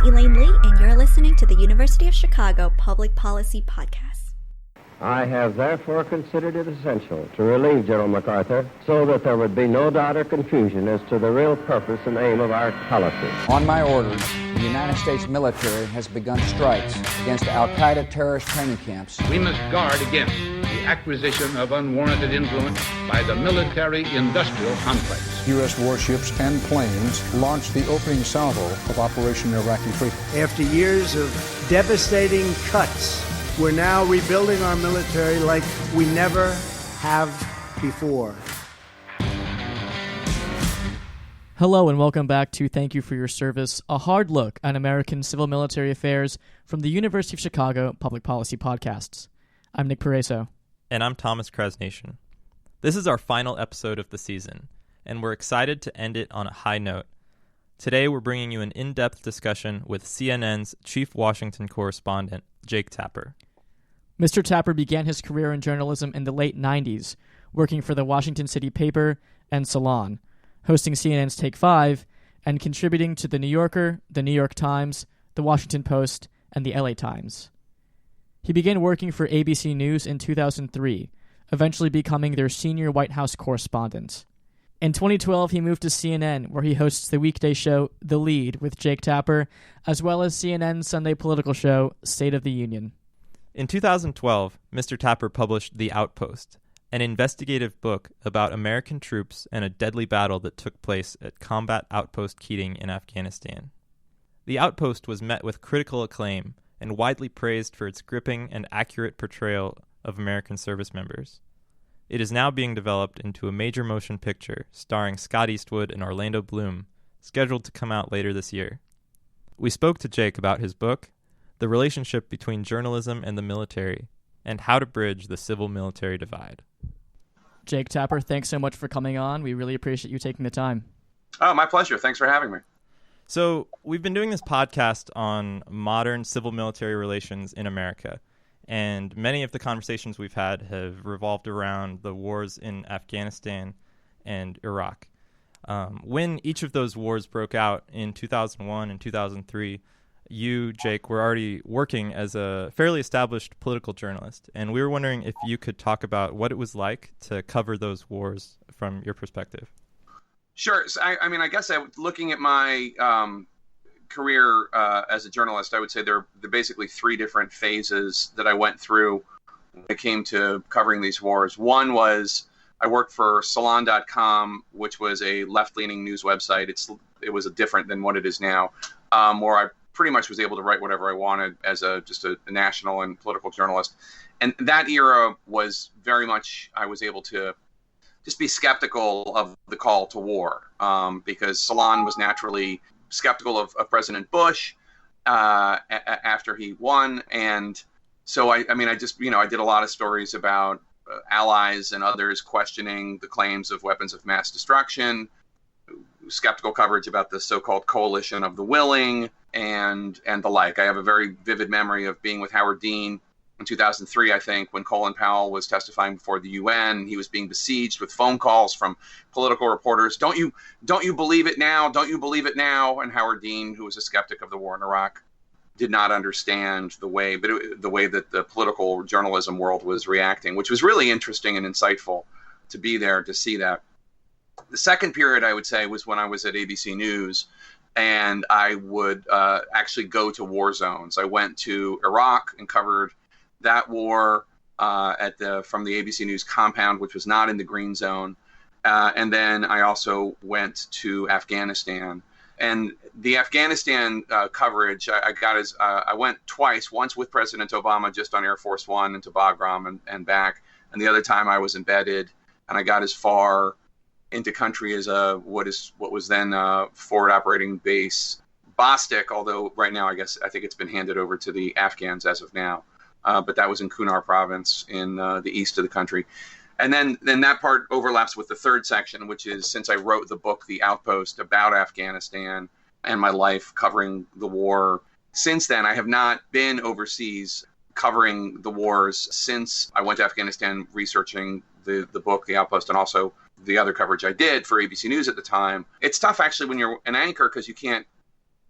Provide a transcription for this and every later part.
Elaine Lee, and you're listening to the University of Chicago Public Policy Podcast. I have therefore considered it essential to relieve General MacArthur so that there would be no doubt or confusion as to the real purpose and aim of our policy. On my orders, the United States military has begun strikes against al-Qaeda terrorist training camps. We must guard against the acquisition of unwarranted influence by the military-industrial complex. U.S. warships and planes launched the opening salvo of Operation Iraqi Freedom. After years of devastating cuts, we're now rebuilding our military like we never have before. Hello and welcome back to Thank You for Your Service, a hard look at American civil military affairs from the University of Chicago Public Policy Podcasts. I'm Nick Pereso. And I'm Thomas Krasnation. This is our final episode of the season, and we're excited to end it on a high note. Today we're bringing you an in-depth discussion with CNN's chief Washington correspondent, Jake Tapper. Mr. Tapper began his career in journalism in the late 90s, working for the Washington City Paper and Salon, hosting CNN's Take 5, and contributing to The New Yorker, The New York Times, The Washington Post, and The LA Times. He began working for ABC News in 2003, eventually becoming their senior White House correspondent. In 2012, he moved to CNN, where he hosts the weekday show The Lead with Jake Tapper, as well as CNN's Sunday political show State of the Union. In 2012, Mr. Tapper published The Outpost, an investigative book about American troops and a deadly battle that took place at Combat Outpost Keating in Afghanistan. The Outpost was met with critical acclaim and widely praised for its gripping and accurate portrayal of American service members. It is now being developed into a major motion picture starring Scott Eastwood and Orlando Bloom, scheduled to come out later this year. We spoke to Jake about his book, the relationship between journalism and the military, and how to bridge the civil-military divide. Jake Tapper, thanks so much for coming on. We really appreciate you taking the time. Oh, my pleasure. Thanks for having me. So, we've been doing this podcast on modern civil-military relations in America, and many of the conversations we've had have revolved around the wars in Afghanistan and Iraq. When each of those wars broke out in 2001 and 2003, you, Jake, were already working as a fairly established political journalist, and we were wondering if you could talk about what it was like to cover those wars from your perspective. Sure. So, I guess looking at my career as a journalist, I would say there are basically three different phases that I went through when it came to covering these wars. One was I worked for Salon.com, which was a left-leaning news website. It was different than what it is now, where I pretty much was able to write whatever I wanted as just a national and political journalist. And that era was very much, I was able to just be skeptical of the call to war, because Salon was naturally skeptical of President Bush after he won. And so, I did a lot of stories about allies and others questioning the claims of weapons of mass destruction, skeptical coverage about the so-called coalition of the willing, and the like. I have a very vivid memory of being with Howard Dean in 2003, I think, when Colin Powell was testifying before the UN. He was being besieged with phone calls from political reporters. Don't you believe it now? Don't you believe it now? And Howard Dean, who was a skeptic of the war in Iraq, did not understand the way that the political journalism world was reacting, which was really interesting and insightful to be there to see that. The second period, I would say, was when I was at ABC News, and I would actually go to war zones. I went to Iraq and covered that war from the ABC News compound, which was not in the green zone. And then I also went to Afghanistan. And the Afghanistan coverage, I went twice, once with President Obama just on Air Force One into Bagram and back. And the other time I was embedded, and I got as far into country as what was then forward operating base Bostik, although right now I think it's been handed over to the Afghans as of now. But that was in Nuristan Province in the east of the country. And then that part overlaps with the third section, which is since I wrote the book, The Outpost, about Afghanistan and my life covering the war. Since then, I have not been overseas covering the wars since I went to Afghanistan researching the book, The Outpost, and also the other coverage I did for ABC News at the time. It's tough, actually, when you're an anchor because you can't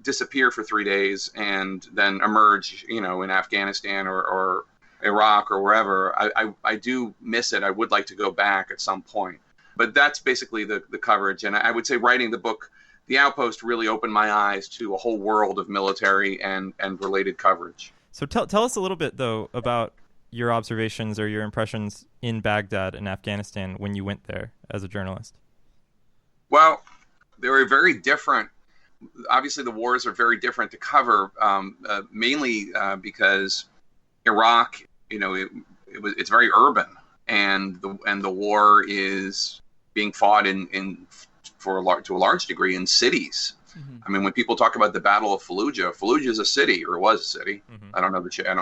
disappear for 3 days and then emerge, in Afghanistan or Iraq or wherever. I do miss it. I would like to go back at some point. But that's basically the coverage. And I would say writing the book, The Outpost, really opened my eyes to a whole world of military and related coverage. So tell us a little bit, though, about your observations or your impressions in Baghdad and Afghanistan when you went there as a journalist. Well, they were very different. Obviously, the wars are very different to cover, mainly because Iraq, it's very urban, and the war is being fought to a large degree in cities. Mm-hmm. I mean, when people talk about the Battle of Fallujah is a city, or was a city. Mm-hmm. I don't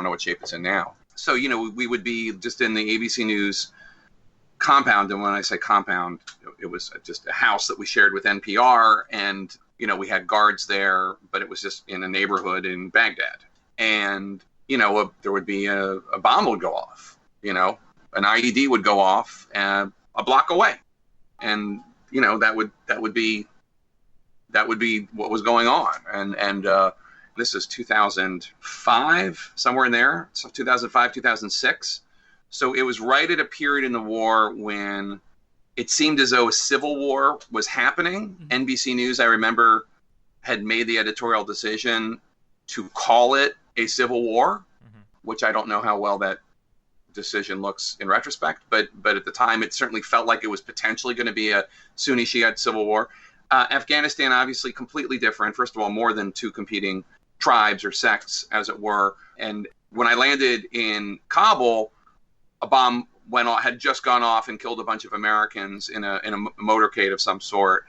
know what shape it's in now. So, we would be just in the ABC News compound. And when I say compound, it was just a house that we shared with NPR. And, we had guards there, but it was just in a neighborhood in Baghdad. And, there would be a bomb would go off, an IED would go off a block away. And, that would be what was going on. And this is 2005, somewhere in there. So 2005, 2006. So it was right at a period in the war when it seemed as though a civil war was happening. Mm-hmm. NBC News, I remember, had made the editorial decision to call it a civil war, mm-hmm. which I don't know how well that decision looks in retrospect. But at the time, it certainly felt like it was potentially going to be a Sunni Shiite civil war. Afghanistan, obviously, completely different. First of all, more than two competing tribes or sects, as it were. And when I landed in Kabul, a bomb had just gone off and killed a bunch of Americans in a motorcade of some sort.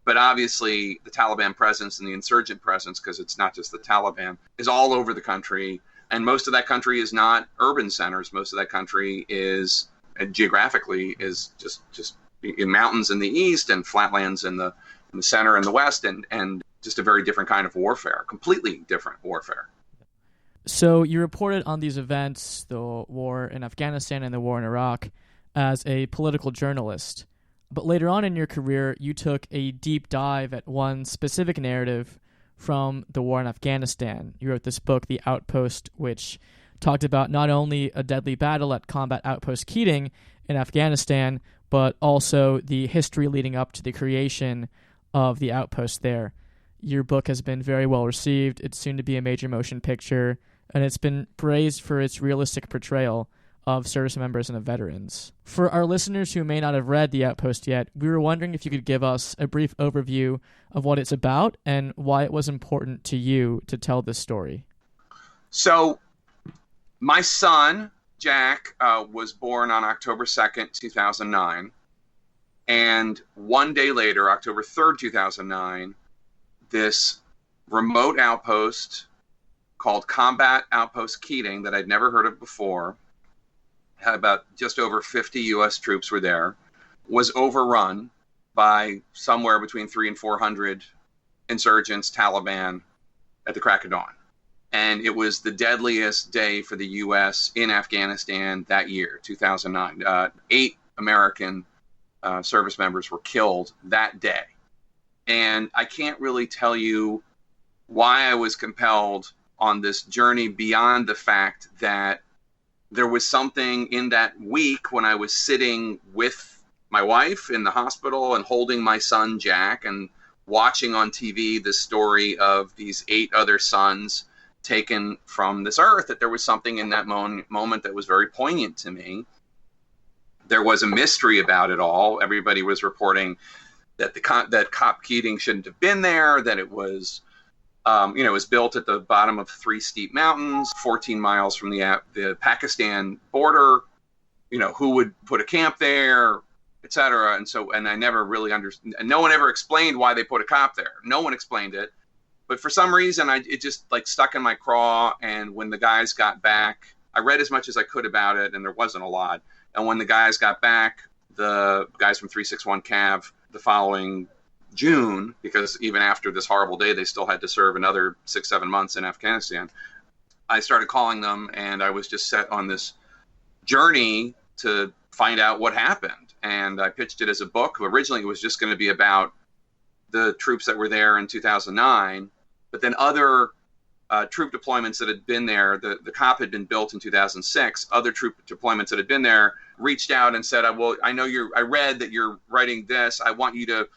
But obviously, the Taliban presence and the insurgent presence, because it's not just the Taliban, is all over the country. And most of that country is not urban centers. Most of that country is geographically is just in mountains in the east and flatlands in the center and the west, and just a very different kind of warfare, completely different warfare. So you reported on these events, the war in Afghanistan and the war in Iraq, as a political journalist. But later on in your career, you took a deep dive at one specific narrative from the war in Afghanistan. You wrote this book, The Outpost, which talked about not only a deadly battle at Combat Outpost Keating in Afghanistan, but also the history leading up to the creation of the outpost there. Your book has been very well received. It's soon to be a major motion picture, and it's been praised for its realistic portrayal of service members and of veterans. For our listeners who may not have read The Outpost yet, we were wondering if you could give us a brief overview of what it's about and why it was important to you to tell this story. So, my son, Jack, was born on October 2nd, 2009. And one day later, October 3rd, 2009, this remote outpost called Combat Outpost Keating that I'd never heard of before, had about just over 50 U.S. troops were there, was overrun by somewhere between 300 and 400 insurgents, Taliban, at the crack of dawn. And it was the deadliest day for the U.S. in Afghanistan that year, 2009. 8 American service members were killed that day. And I can't really tell you why I was compelled on this journey beyond the fact that there was something in that week when I was sitting with my wife in the hospital and holding my son, Jack, and watching on TV the story of these 8 other sons taken from this earth, that there was something in that moment that was very poignant to me. There was a mystery about it all. Everybody was reporting that that Cop Keating shouldn't have been there, that it was, it was built at the bottom of 3 steep mountains, 14 miles from the Pakistan border. Who would put a camp there, et cetera. And I never really understood. No one ever explained why they put a cop there. No one explained it. But for some reason, it just stuck in my craw. And when the guys got back, I read as much as I could about it, and there wasn't a lot. And when the guys got back, the guys from 361 Cav, the following June, because even after this horrible day, they still had to serve another 6-7 months in Afghanistan, I started calling them, and I was just set on this journey to find out what happened. And I pitched it as a book. Originally, it was just going to be about the troops that were there in 2009. But then other troop deployments that had been there, the COP had been built in 2006, other troop deployments that had been there reached out and said, well, I read that you're writing this. I want you to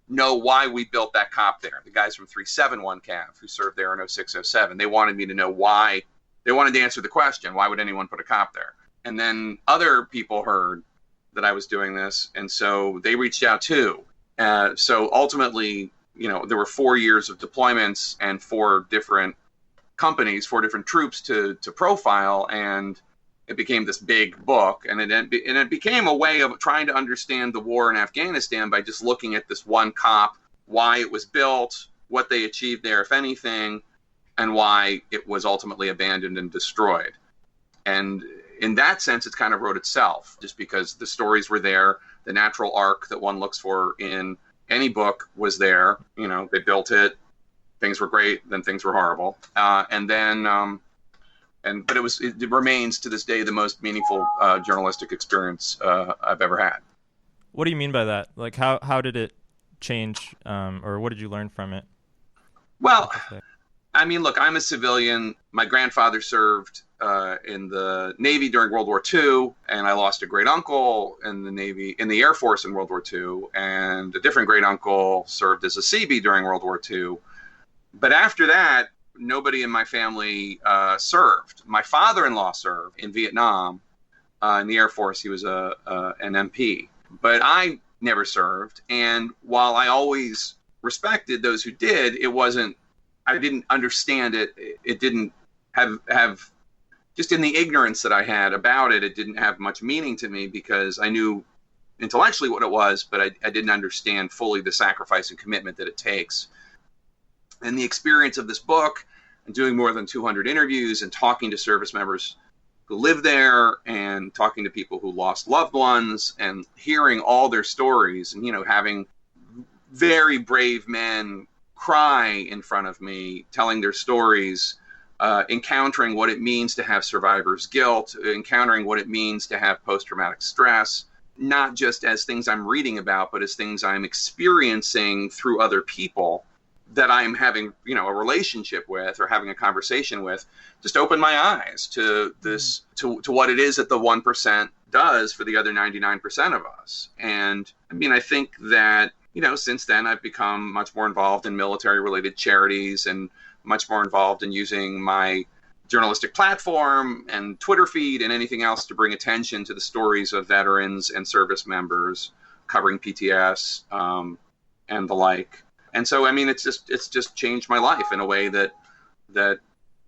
know why we built that COP there. The guys from 371 CAV who served there in 06-07, they wanted me to know why. They wanted to answer the question, why would anyone put a COP there? And then other people heard that I was doing this, and so they reached out too. So ultimately, there were 4 years of deployments and 4 different companies, 4 different troops to profile, and it became this big book. And it became a way of trying to understand the war in Afghanistan by just looking at this one COP, why it was built, what they achieved there, if anything, and why it was ultimately abandoned and destroyed. And in that sense, it kind of wrote itself, just because the stories were there. The natural arc that one looks for in any book was there. They built it. Things were great, then things were horrible. But it remains to this day the most meaningful journalistic experience I've ever had. What do you mean by that? Like, how did it change, or what did you learn from it? Well, I mean, look, I'm a civilian. My grandfather served in the Navy during World War II, and I lost a great uncle in the Navy, in the Air Force in World War II, and a different great uncle served as a Seabee during World War II. But after that, nobody in my family served. My father-in-law served in Vietnam in the Air Force. He was an MP. But I never served. And while I always respected those who did, I didn't understand it. It didn't have just in the ignorance that I had about it, it didn't have much meaning to me, because I knew intellectually what it was, but I didn't understand fully the sacrifice and commitment that it takes. And the experience of this book, and doing more than 200 interviews and talking to service members who live there, and talking to people who lost loved ones, and hearing all their stories, and having very brave men cry in front of me, telling their stories, encountering what it means to have survivor's guilt, encountering what it means to have post-traumatic stress, not just as things I'm reading about, but as things I'm experiencing through other people that I'm having, a relationship with or having a conversation with, just opened my eyes to this, to what it is that the 1% does for the other 99% of us. And I mean, I think that, since then I've become much more involved in military-related charities, and much more involved in using my journalistic platform and Twitter feed and anything else to bring attention to the stories of veterans and service members, covering PTS and the like. And so, I mean, it's just changed my life in a way that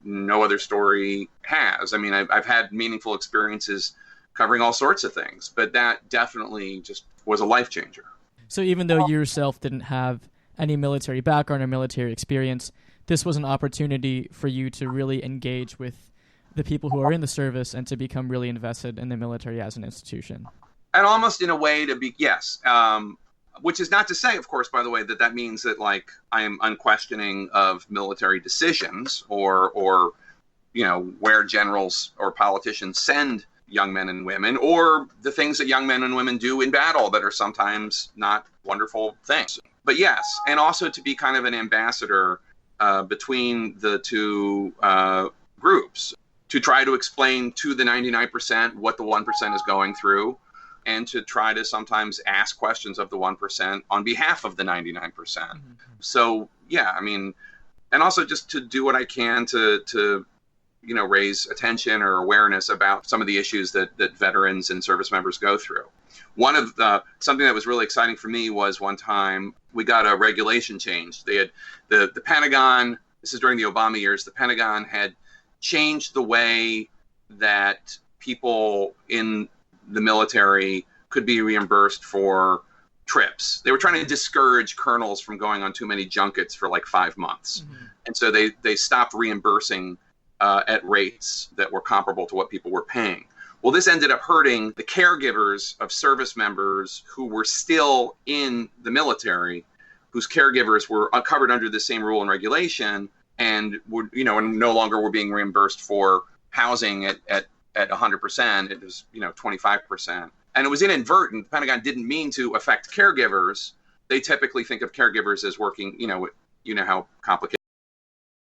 no other story has. I mean, I've had meaningful experiences covering all sorts of things, but that definitely just was a life changer. So even though you yourself didn't have any military background or military experience, this was an opportunity for you to really engage with the people who are in the service and to become really invested in the military as an institution. And almost in a way to be, yes. Which is not to say, of course, by the way, that means that, like, I am unquestioning of military decisions or where generals or politicians send young men and women, or the things that young men and women do in battle that are sometimes not wonderful things. But yes, and also to be kind of an ambassador between the two groups, to try to explain to the 99% what the 1% is going through, and to try to sometimes ask questions of the 1% on behalf of the 99%. Mm-hmm. So, yeah, I mean, and also just to do what I can to raise attention or awareness about some of the issues that veterans and service members go through. One of something that was really exciting for me was one time we got a regulation change. They had the Pentagon, this is during the Obama years, the Pentagon had changed the way that people in the military could be reimbursed for trips. They were trying to discourage colonels from going on too many junkets for like 5 months. Mm-hmm. And so they stopped reimbursing at rates that were comparable to what people were paying. Well, this ended up hurting the caregivers of service members who were still in the military, whose caregivers were covered under the same rule and regulation, and were, and no longer were being reimbursed for housing at 100%. It was, 25%. And it was inadvertent. The Pentagon didn't mean to affect caregivers. They typically think of caregivers as working, how complicated